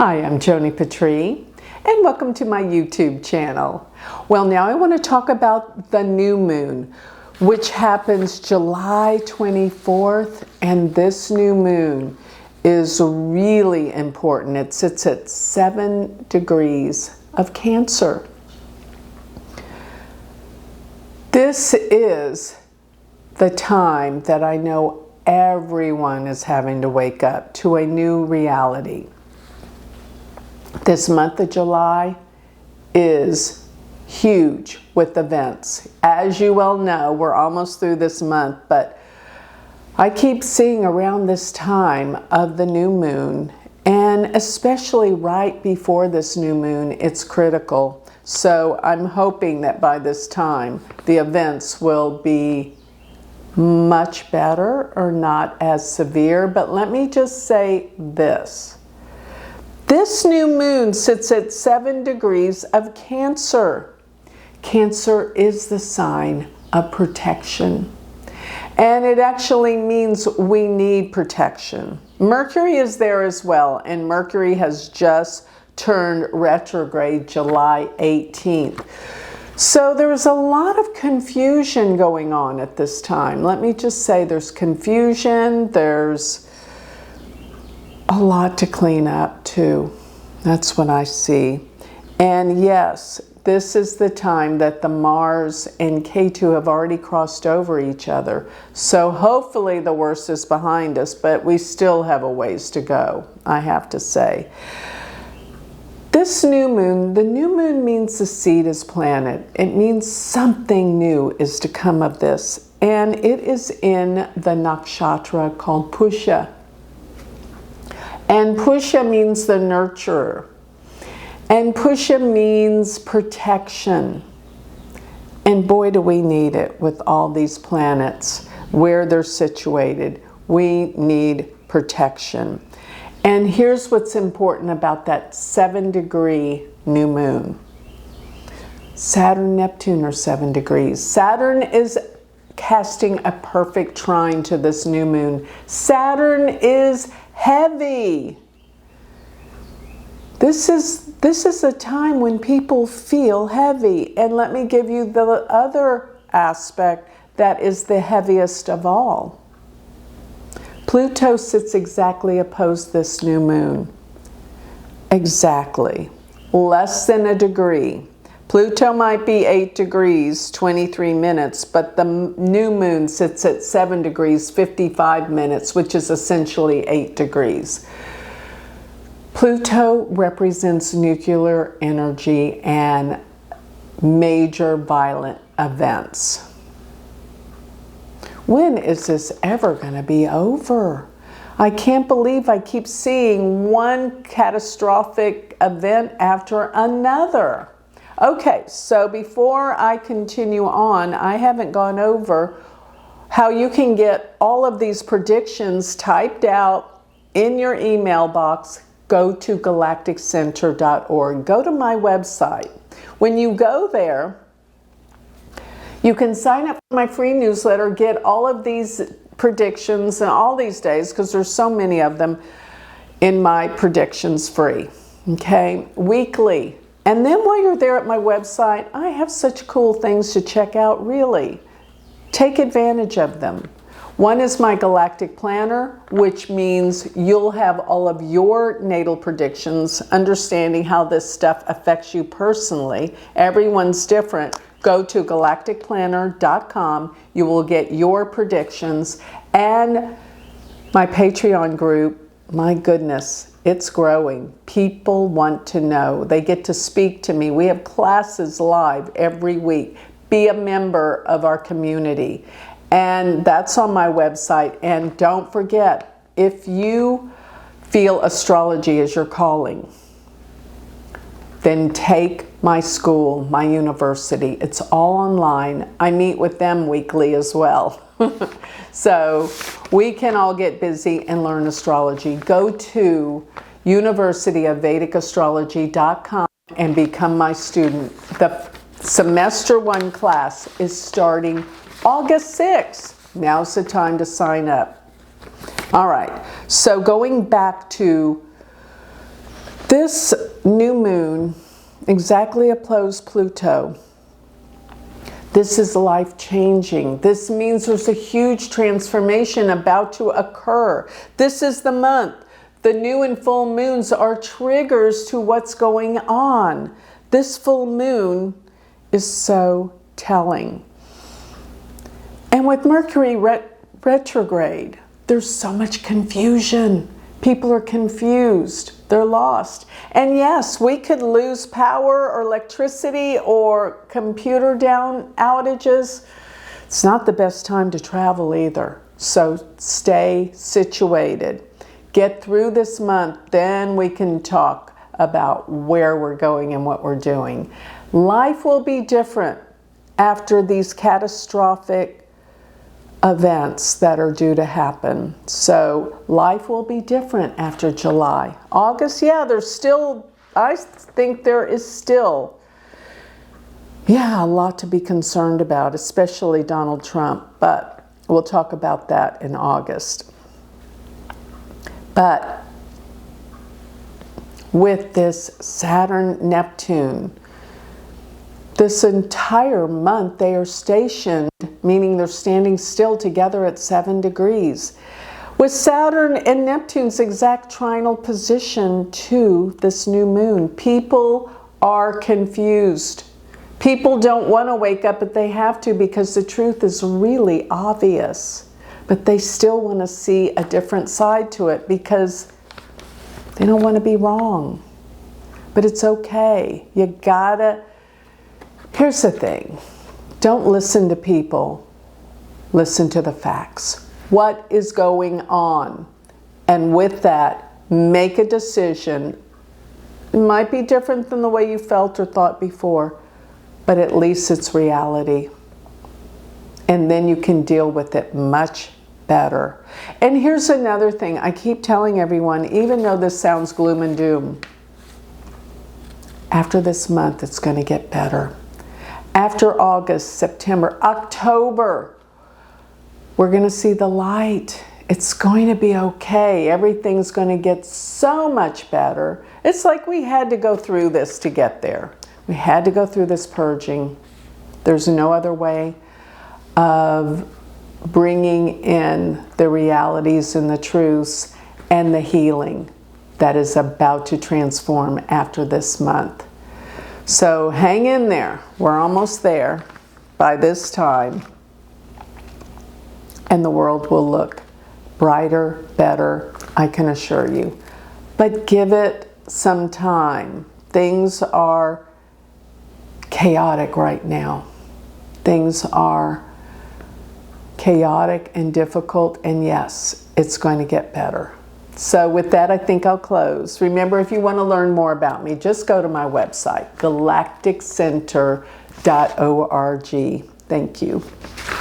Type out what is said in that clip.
Hi, I'm Joni Patry, and welcome to my YouTube channel. Well, now I want to talk about the new moon, which happens July 24th, and this new moon is really important. It sits at 7 degrees of Cancer. This is the time that I know everyone is having to wake up to a new reality. This month of July is huge with events. As you well know, we're almost through this month, but I keep seeing around this time of the new moon, and especially right before this new moon, it's critical. So I'm hoping that by this time, the events will be much better or not as severe. But let me just say this. This new moon sits at 7 degrees of Cancer. Cancer is the sign of protection. And it actually means we need protection. Mercury is there as well, and Mercury has just turned retrograde July 18th. So there's a lot of confusion going on at this time. Let me just say there's confusion, there's a lot to clean up too. That's what I see. And yes, this is the time that the Mars and K2 have already crossed over each other. So hopefully the worst is behind us, but we still have a ways to go, I have to say. This new moon, the new moon means the seed is planted. It means something new is to come of this. And it is in the nakshatra called Pusha. And Pusha means the nurturer. And Pusha means protection. And boy, do we need it with all these planets, where they're situated. We need protection. And here's what's important about that 7-degree new moon. Saturn, Neptune are 7 degrees. Saturn is casting a perfect trine to this new moon. Saturn is heavy. This is a time when people feel heavy. And let me give you the other aspect that is the heaviest of all. Pluto sits exactly opposed this new moon. Exactly. Less than a degree. Pluto might be 8 degrees, 23 minutes, but the new moon sits at 7 degrees, 55 minutes, which is essentially 8 degrees. Pluto represents nuclear energy and major violent events. When is this ever going to be over? I can't believe I keep seeing one catastrophic event after another. Okay, so before I continue on, I haven't gone over how you can get all of these predictions typed out in your email box. Go to galacticcenter.org. Go to my website. When you go there, you can sign up for my free newsletter, get all of these predictions and all these days, because there's so many of them in my predictions free, okay, weekly. And then while you're there at my website, I have such cool things to check out, really. Take advantage of them. One is my galactic planner, which means you'll have all of your natal predictions, understanding how this stuff affects you personally. Everyone's different. Go to galacticplanner.com. You will get your predictions. And my Patreon group, my goodness, it's growing. People want to know. They get to speak to me. We have classes live every week. Be a member of our community. And that's on my website. And don't forget, if you feel astrology is your calling, then take my school, my university. It's all online. I meet with them weekly as well. So we can all get busy and learn astrology. Go to universityofvedicastrology.com and become my student. The semester 1 class is starting August 6th. Now's the time to sign up. All right, so going back to This new moon exactly opposed Pluto. This is life-changing. This means there's a huge transformation about to occur. This is the month. The new and full moons are triggers to what's going on. This full moon is so telling. And with Mercury retrograde, there's so much confusion. People are confused. They're lost. And yes, we could lose power or electricity or computer down outages. It's not the best time to travel either. So stay situated. Get through this month, then we can talk about where we're going and what we're doing. Life will be different after these catastrophic events that are due to happen. So life will be different after July. August, yeah, there's still, I think there is still, a lot to be concerned about, especially Donald Trump, but we'll talk about that in August. But with this Saturn-Neptune, this entire month they are stationed, meaning they're standing still together at 7 degrees. With Saturn and Neptune's exact trinal position to this new moon, people are confused. People don't want to wake up, but they have to because the truth is really obvious. But they still want to see a different side to it because they don't want to be wrong. But it's okay. You gotta... Here's the thing. Don't listen to people. Listen to the facts. What is going on? And with that, make a decision. It might be different than the way you felt or thought before, but at least it's reality. And then you can deal with it much better. And here's another thing. I keep telling everyone, even though this sounds gloom and doom, after this month, it's going to get better. After August, September, October, we're going to see the light. It's going to be okay. Everything's going to get so much better. It's like we had to go through this to get there. We had to go through this purging. There's no other way of bringing in the realities and the truths and the healing that is about to transform after this month. So hang in there. We're almost there by this time. And the world will look brighter, better, I can assure you. But give it some time. Things are chaotic right now. Things are chaotic and difficult, and yes, it's going to get better. So with that, I think I'll close. Remember, if you want to learn more about me, just go to my website, galacticcenter.org. Thank you.